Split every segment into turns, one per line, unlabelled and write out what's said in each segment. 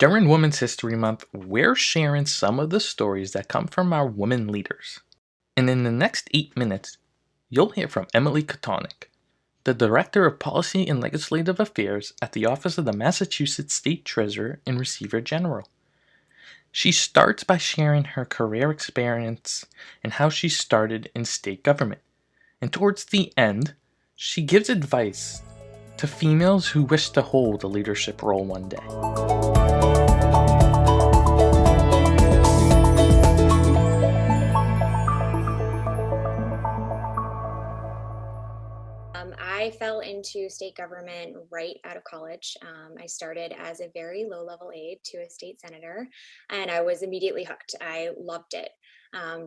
During Women's History Month, we're sharing some of the stories that come from our women leaders. And in the next 8 minutes, you'll hear from Emily Kowtoniuk, the Director of Policy and Legislative Affairs at the Office of the Massachusetts State Treasurer and Receiver General. She starts by sharing her career experience and how she started in state government. And towards the end, she gives advice to females who wish to hold a leadership role one day.
I fell into state government right out of college. I started as a very low level aide to a state senator, and I was immediately hooked. I loved it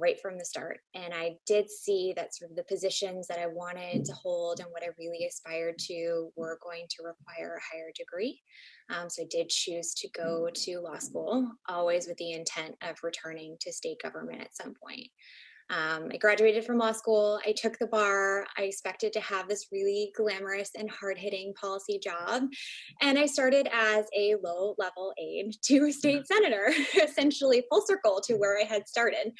right from the start. And I did see that sort of the positions that I wanted to hold and what I really aspired to were going to require a higher degree. So I did choose to go to law school, always with the intent of returning to state government at some point. I graduated from law school. I took the bar. I expected to have this really glamorous and hard hitting policy job. And I started as a low level aide to a state senator, essentially full circle to where I had started.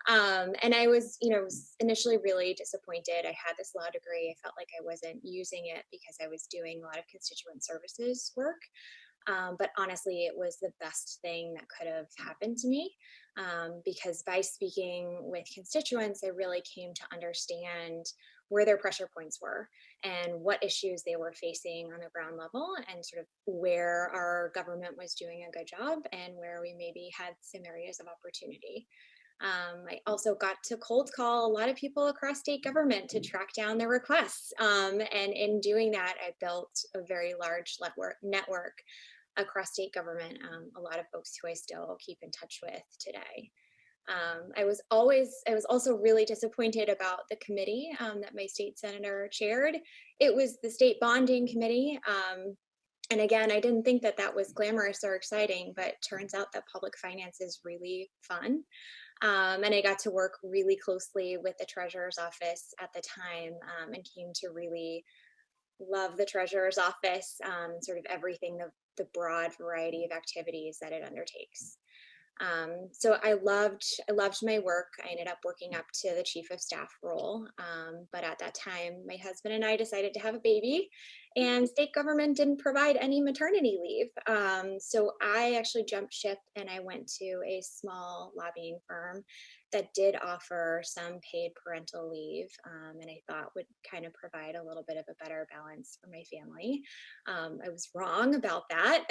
And I was, was initially really disappointed. I had this law degree. I felt like I wasn't using it because I was doing a lot of constituent services work. But honestly, it was the best thing that could have happened to me because by speaking with constituents, I really came to understand where their pressure points were and what issues they were facing on the ground level, and sort of where our government was doing a good job and where we maybe had some areas of opportunity. I also got to cold call a lot of people across state government to track down their requests. And in doing that, I built a very large network across state government, a lot of folks who I still keep in touch with today. I was also really disappointed about the committee that my state senator chaired. It was the state bonding committee. And again, I didn't think that that was glamorous or exciting, but turns out that public finance is really fun. And I got to work really closely with the treasurer's office at the time, and came to really love the treasurer's office, sort of everything, the broad variety of activities that it undertakes. So I loved my work. I ended up working up to the chief of staff role. But at that time, my husband and I decided to have a baby, and state government didn't provide any maternity leave. So I actually jumped ship and I went to a small lobbying firm that did offer some paid parental leave, and I thought would kind of provide a little bit of a better balance for my family. I was wrong about that.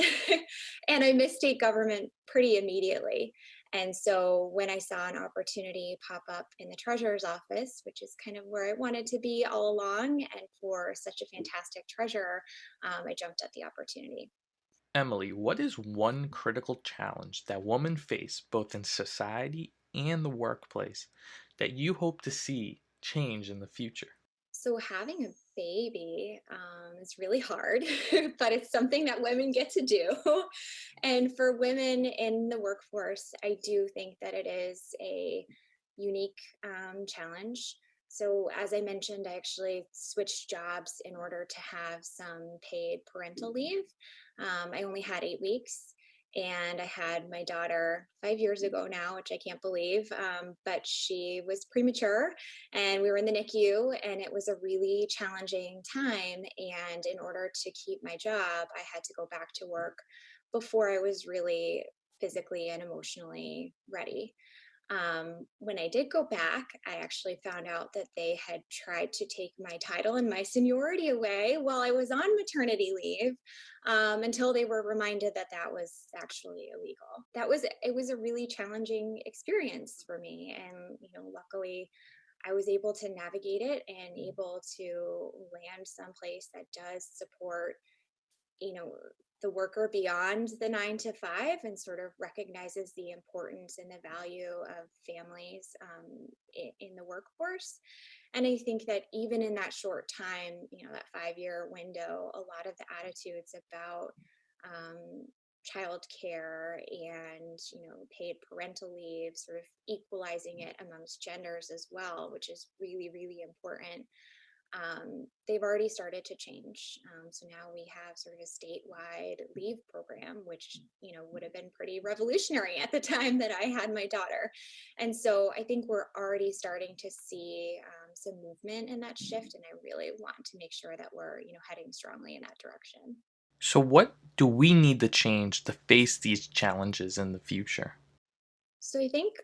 And I missed state government pretty immediately. And so when I saw an opportunity pop up in the treasurer's office, which is kind of where I wanted to be all along, and for such a fantastic treasurer, I jumped at the opportunity.
Emily, what is one critical challenge that women face both in society and the workplace that you hope to see change in the future?
So having a baby is really hard, but it's something that women get to do. And for women in the workforce, I do think that it is a unique challenge. So as I mentioned, I actually switched jobs in order to have some paid parental leave. I only had 8 weeks. And I had my daughter 5 years ago now, which I can't believe, but she was premature and we were in the NICU, and it was a really challenging time. And in order to keep my job, I had to go back to work before I was really physically and emotionally ready. When I did go back, I actually found out that they had tried to take my title and my seniority away while I was on maternity leave, until they were reminded that that was actually illegal. It was a really challenging experience for me. And, luckily, I was able to navigate it and able to land someplace that does support, you know, the worker beyond the 9 to 5, and sort of recognizes the importance and the value of families in the workforce. And I think that even in that short time, that 5 year window, a lot of the attitudes about um, childcare and paid parental leave, sort of equalizing it amongst genders as well, which is really really important, they've already started to change. So now we have sort of a statewide leave program, which would have been pretty revolutionary at the time that I had my daughter. And so I think we're already starting to see some movement in that shift, and I really want to make sure that we're heading strongly in that direction.
So, what do we need to change to face these challenges in the future?
So I think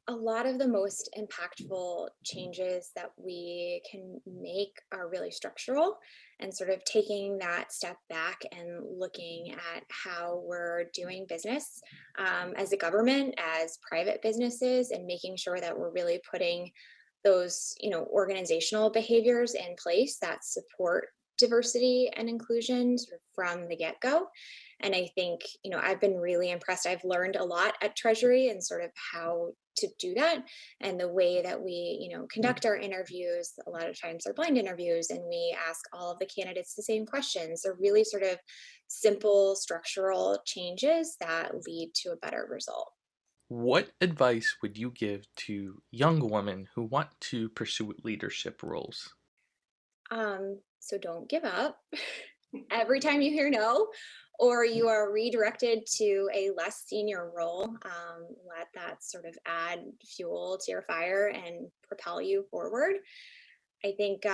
a lot of the most impactful changes that we can make are really structural, and sort of taking that step back and looking at how we're doing business as a government, as private businesses, and making sure that we're really putting those organizational behaviors in place that support diversity and inclusion sort of from the get-go. And I think, I've been really impressed. I've learned a lot at Treasury and sort of how to do that, and the way that we, conduct our interviews. A lot of times they're blind interviews, and we ask all of the candidates the same questions. They're really sort of simple structural changes that lead to a better result.
What advice would you give to young women who want to pursue leadership roles?
So don't give up. Every time you hear no, or you are redirected to a less senior role, let that sort of add fuel to your fire and propel you forward. I think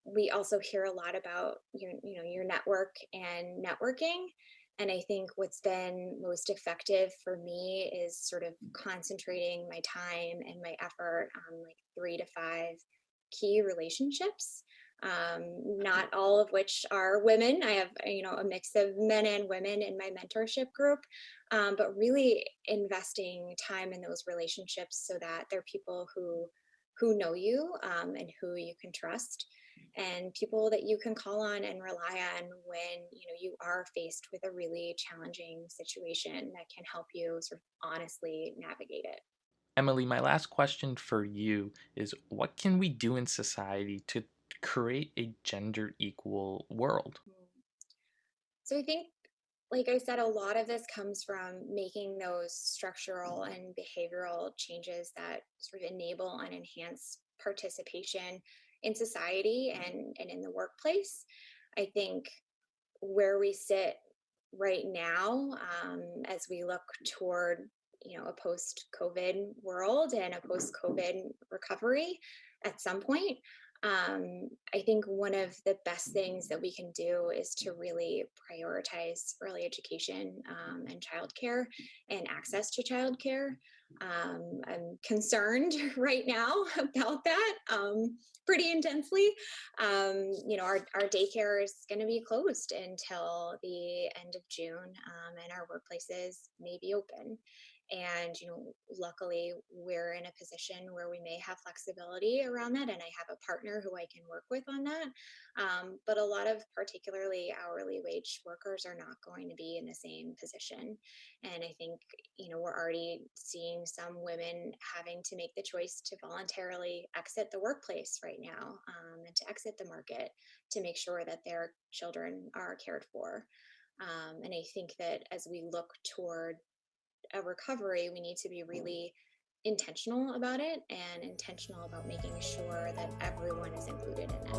we also hear a lot about your network and networking. And I think what's been most effective for me is sort of concentrating my time and my effort on like 3 to 5 key relationships, not all of which are women. I have, a mix of men and women in my mentorship group, but really investing time in those relationships so that they're people who know you, and who you can trust, and people that you can call on and rely on when you are faced with a really challenging situation that can help you sort of honestly navigate it.
Emily, my last question for you is what can we do in society to create a gender equal world?
Mm. So I think, like I said, a lot of this comes from making those structural and behavioral changes that sort of enable and enhance participation in society and in the workplace. I think where we sit right now, as we look toward a post-COVID world and a post-COVID recovery at some point, I think one of the best things that we can do is to really prioritize early education, and childcare and access to childcare. I'm concerned right now about that, pretty intensely. Our daycare is going to be closed until the end of June, and our workplaces may be open. And, luckily, we're in a position where we may have flexibility around that. And I have a partner who I can work with on that. But a lot of particularly hourly wage workers are not going to be in the same position. And I think, we're already seeing some women having to make the choice to voluntarily exit the workplace right now, and to exit the market to make sure that their children are cared for. And I think that as we look toward a recovery, we need to be really intentional about it and intentional about making sure that everyone is included in it.